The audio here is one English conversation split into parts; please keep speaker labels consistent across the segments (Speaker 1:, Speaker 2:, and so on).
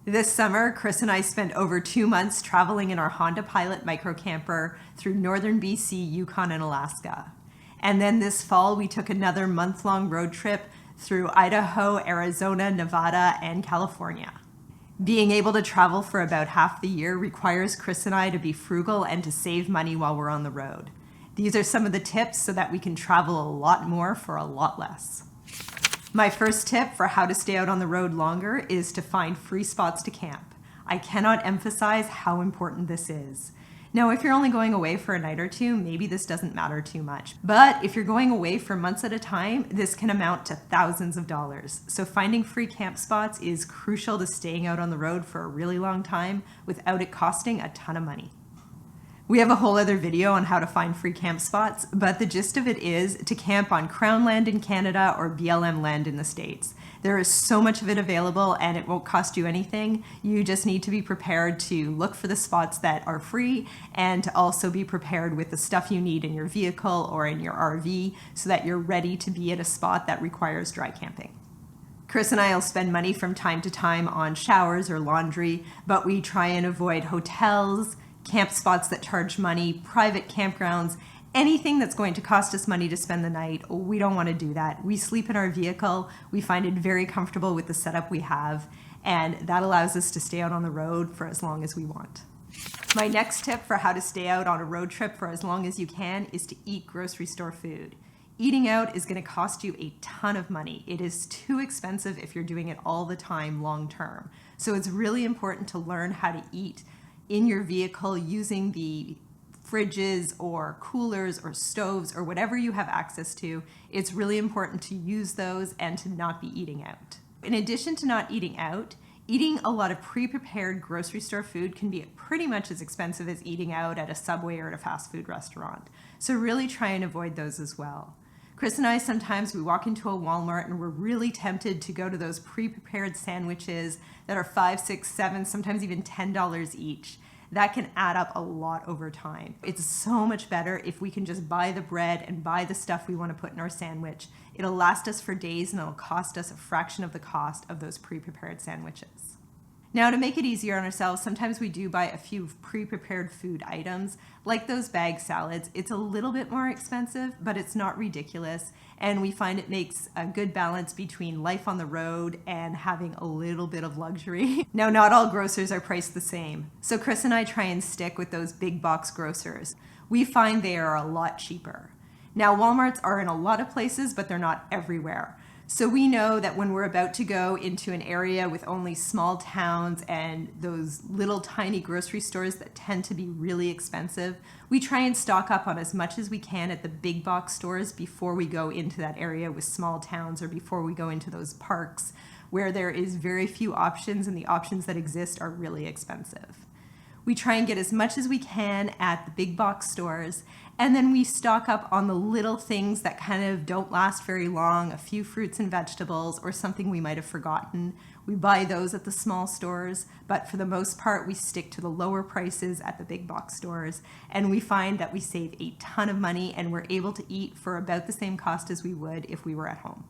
Speaker 1: This summer, Chris and I spent over 2 months traveling in our Honda Pilot microcamper through northern BC, Yukon, and Alaska. And then this fall, we took another month-long road trip through Idaho, Arizona, Nevada, and California. Being able to travel for about half the year requires Chris and I to be frugal and to save money while we're on the road. These are some of the tips so that we can travel a lot more for a lot less. My first tip for how to stay out on the road longer is to find free spots to camp. I cannot emphasize how important this is. Now, if you're only going away for a night or two, maybe this doesn't matter too much. But if you're going away for months at a time, this can amount to thousands of dollars. So finding free camp spots is crucial to staying out on the road for a really long time without it costing a ton of money. We have a whole other video on how to find free camp spots, but the gist of it is to camp on Crown land in Canada or BLM land in the States. There is so much of it available and it won't cost you anything. You just need to be prepared to look for the spots that are free and to also be prepared with the stuff you need in your vehicle or in your RV so that you're ready to be at a spot that requires dry camping. Chris and I will spend money from time to time on showers or laundry, but we try and avoid hotels, camp spots that charge money, private campgrounds, anything that's going to cost us money to spend the night. We don't want to do that. We sleep in our vehicle. We find it very comfortable with the setup we have, and that allows us to stay out on the road for as long as we want. My next tip for how to stay out on a road trip for as long as you can is to eat grocery store food. Eating out is going to cost you a ton of money. It is too expensive if you're doing it all the time long term. So it's really important to learn how to eat in your vehicle using the fridges or coolers or stoves or whatever you have access to. It's really important to use those and to not be eating out. In addition to not eating out, eating a lot of pre-prepared grocery store food can be pretty much as expensive as eating out at a Subway or at a fast food restaurant. So really try and avoid those as well. Chris and I, sometimes we walk into a Walmart and we're really tempted to go to those pre-prepared sandwiches that are $5, $6, $7, sometimes even $10 each. That can add up a lot over time. It's so much better if we can just buy the bread and buy the stuff we want to put in our sandwich. It'll last us for days and it'll cost us a fraction of the cost of those pre-prepared sandwiches. Now, to make it easier on ourselves, sometimes we do buy a few pre-prepared food items, like those bag salads. It's a little bit more expensive, but it's not ridiculous, and we find it makes a good balance between life on the road and having a little bit of luxury. Now, not all grocers are priced the same, so Chris and I try and stick with those big box grocers. We find they are a lot cheaper. Now, Walmarts are in a lot of places, but they're not everywhere. So we know that when we're about to go into an area with only small towns and those little tiny grocery stores that tend to be really expensive, we try and stock up on as much as we can at the big box stores before we go into that area with small towns or before we go into those parks where there is very few options and the options that exist are really expensive. We try and get as much as we can at the big box stores, and then we stock up on the little things that kind of don't last very long, a few fruits and vegetables or something we might have forgotten. We buy those at the small stores, but for the most part, we stick to the lower prices at the big box stores, and we find that we save a ton of money and we're able to eat for about the same cost as we would if we were at home.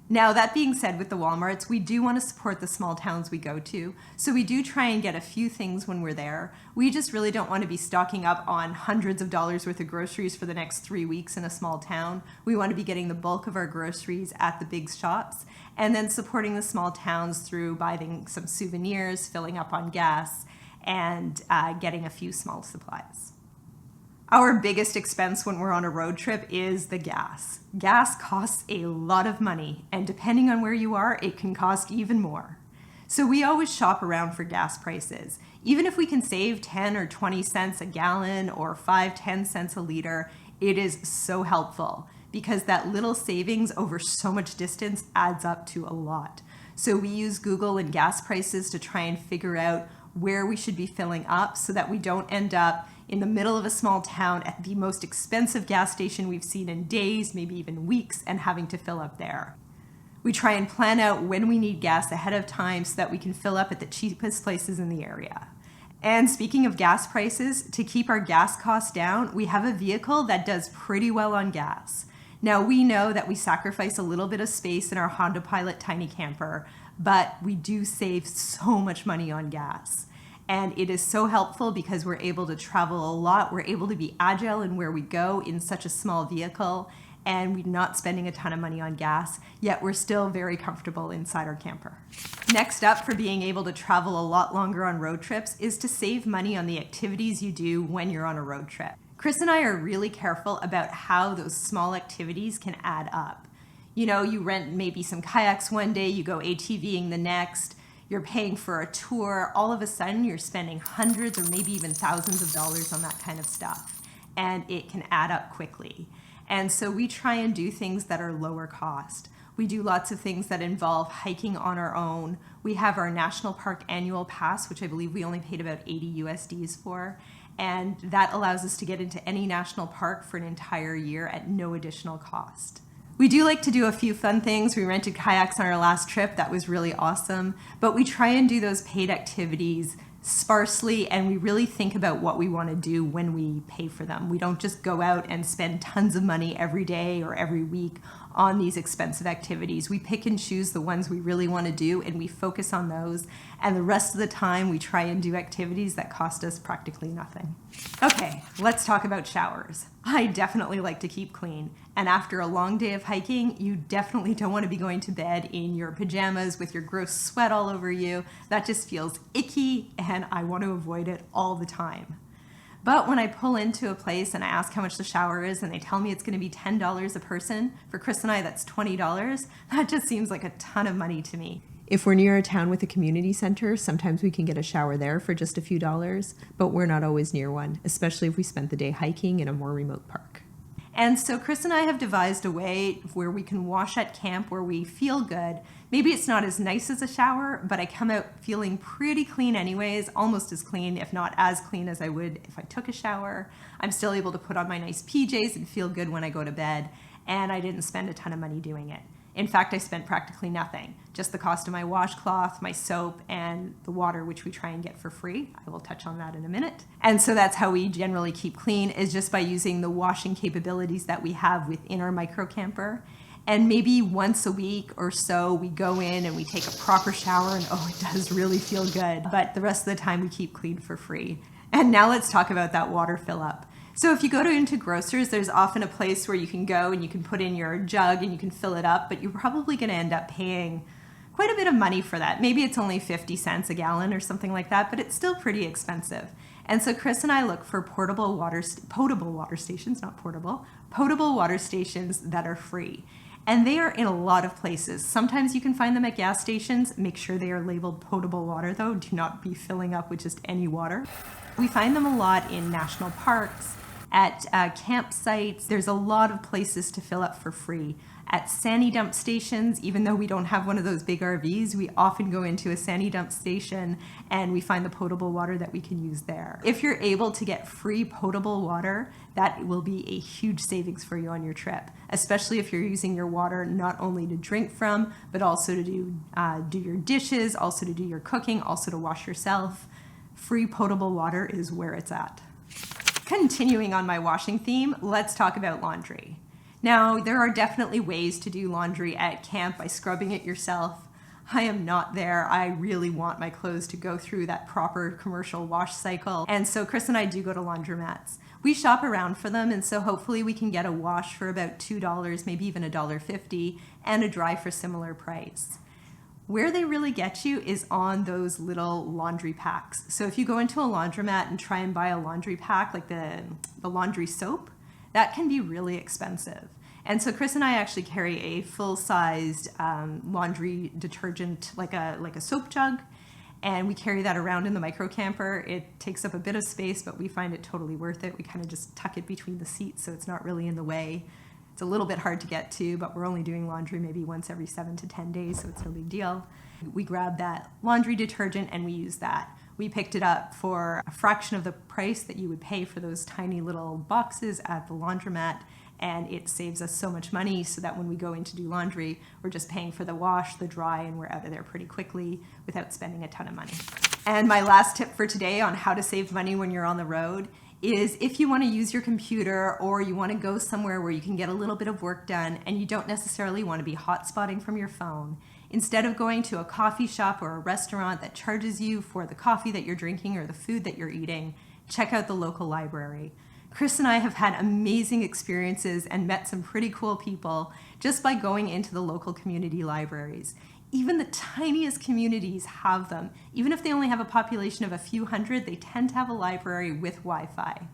Speaker 1: Now, that being said, with the Walmarts, we do want to support the small towns we go to, so we do try and get a few things when we're there. We just really don't want to be stocking up on hundreds of dollars worth of groceries for the next 3 weeks in a small town. We want to be getting the bulk of our groceries at the big shops, and then supporting the small towns through buying some souvenirs, filling up on gas, and getting a few small supplies. Our biggest expense when we're on a road trip is the gas. Gas costs a lot of money, and depending on where you are, it can cost even more. So we always shop around for gas prices. Even if we can save 10 or 20 cents a gallon or 5-10 cents a liter, it is so helpful because that little savings over so much distance adds up to a lot. So we use Google and gas prices to try and figure out where we should be filling up so that we don't end up in the middle of a small town at the most expensive gas station we've seen in days, maybe even weeks, and having to fill up there. We try and plan out when we need gas ahead of time so that we can fill up at the cheapest places in the area. And speaking of gas prices, to keep our gas costs down, we have a vehicle that does pretty well on gas. Now we know that we sacrifice a little bit of space in our Honda Pilot tiny camper, but we do save so much money on gas. And it is so helpful because we're able to travel a lot. We're able to be agile in where we go in such a small vehicle, and we're not spending a ton of money on gas, yet we're still very comfortable inside our camper. Next up for being able to travel a lot longer on road trips is to save money on the activities you do when you're on a road trip. Chris and I are really careful about how those small activities can add up. You know, you rent maybe some kayaks one day, you go ATVing the next, you're paying for a tour, all of a sudden you're spending hundreds or maybe even thousands of dollars on that kind of stuff. And it can add up quickly. And so we try and do things that are lower cost. We do lots of things that involve hiking on our own. We have our National Park Annual Pass, which I believe we only paid about 80 USDs for. And that allows us to get into any national park for an entire year at no additional cost. We do like to do a few fun things. We rented kayaks on our last trip. That was really awesome. But we try and do those paid activities sparsely, and we really think about what we want to do when we pay for them. We don't just go out and spend tons of money every day or every week on these expensive activities. We pick and choose the ones we really want to do, and we focus on those. And the rest of the time, we try and do activities that cost us practically nothing. Okay, let's talk about showers. I definitely like to keep clean. And after a long day of hiking, you definitely don't want to be going to bed in your pajamas with your gross sweat all over you. That just feels icky, and I want to avoid it all the time. But when I pull into a place and I ask how much the shower is and they tell me it's going to be $10 a person, for Chris and I that's $20, that just seems like a ton of money to me. If we're near a town with a community center, sometimes we can get a shower there for just a few dollars, but we're not always near one, especially if we spent the day hiking in a more remote park. And so Chris and I have devised a way where we can wash at camp where we feel good. Maybe it's not as nice as a shower, but I come out feeling pretty clean anyways, almost as clean, if not as clean as I would if I took a shower. I'm still able to put on my nice PJs and feel good when I go to bed, and I didn't spend a ton of money doing it. In fact, I spent practically nothing, just the cost of my washcloth, my soap, and the water, which we try and get for free. I will touch on that in a minute. And so that's how we generally keep clean, is just by using the washing capabilities that we have within our micro camper. And maybe once a week or so, we go in and we take a proper shower, and oh, it does really feel good. But the rest of the time, we keep clean for free. And now let's talk about that water fill up. So if you go into grocers, there's often a place where you can go and you can put in your jug and you can fill it up, but you're probably going to end up paying quite a bit of money for that. Maybe it's only 50 cents a gallon or something like that, but it's still pretty expensive. And so Chris and I look for potable water stations that are free. And they are in a lot of places. Sometimes you can find them at gas stations. Make sure they are labeled potable water though. Do not be filling up with just any water. We find them a lot in national parks, at campsites. There's a lot of places to fill up for free. At Sani dump stations, even though we don't have one of those big RVs, we often go into a Sani dump station and we find the potable water that we can use there. If you're able to get free potable water, that will be a huge savings for you on your trip, especially if you're using your water not only to drink from, but also to do your dishes, also to do your cooking, also to wash yourself. Free potable water is where it's at. Continuing on my washing theme, let's talk about laundry. Now, there are definitely ways to do laundry at camp by scrubbing it yourself. I am not there. I really want my clothes to go through that proper commercial wash cycle. And so Chris and I do go to laundromats. We shop around for them, and so hopefully we can get a wash for about $2, maybe even $1.50, and a dry for similar price. Where they really get you is on those little laundry packs. So if you go into a laundromat and try and buy a laundry pack, like the laundry soap, that can be really expensive. And so Chris and I actually carry a full-sized laundry detergent, like a soap jug, and we carry that around in the micro camper. It takes up a bit of space, but we find it totally worth it. We kind of just tuck it between the seats so it's not really in the way. It's a little bit hard to get to, but we're only doing laundry maybe once every 7 to 10 days, so it's no big deal. We grab that laundry detergent and we use that. We picked it up for a fraction of the price that you would pay for those tiny little boxes at the laundromat, and it saves us so much money so that when we go in to do laundry, we're just paying for the wash, the dry, and we're out of there pretty quickly without spending a ton of money. And my last tip for today on how to save money when you're on the road is if you want to use your computer or you want to go somewhere where you can get a little bit of work done and you don't necessarily want to be hotspotting from your phone, instead of going to a coffee shop or a restaurant that charges you for the coffee that you're drinking or the food that you're eating, check out the local library. Chris and I have had amazing experiences and met some pretty cool people just by going into the local community libraries. Even the tiniest communities have them. Even if they only have a population of a few hundred, they tend to have a library with Wi-Fi.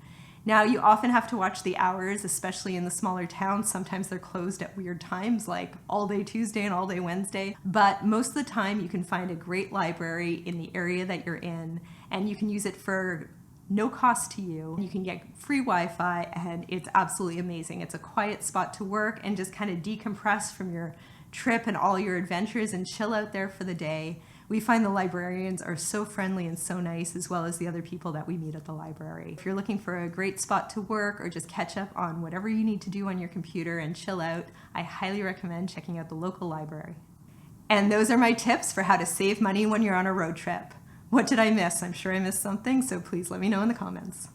Speaker 1: Now, you often have to watch the hours, especially in the smaller towns. Sometimes they're closed at weird times, like all day Tuesday and all day Wednesday. But most of the time, you can find a great library in the area that you're in, and you can use it for no cost to you. You can get free Wi-Fi, and it's absolutely amazing. It's a quiet spot to work and just kind of decompress from your trip and all your adventures and chill out there for the day. We find the librarians are so friendly and so nice, as well as the other people that we meet at the library. If you're looking for a great spot to work or just catch up on whatever you need to do on your computer and chill out, I highly recommend checking out the local library. And those are my tips for how to save money when you're on a road trip. What did I miss? I'm sure I missed something, so please let me know in the comments.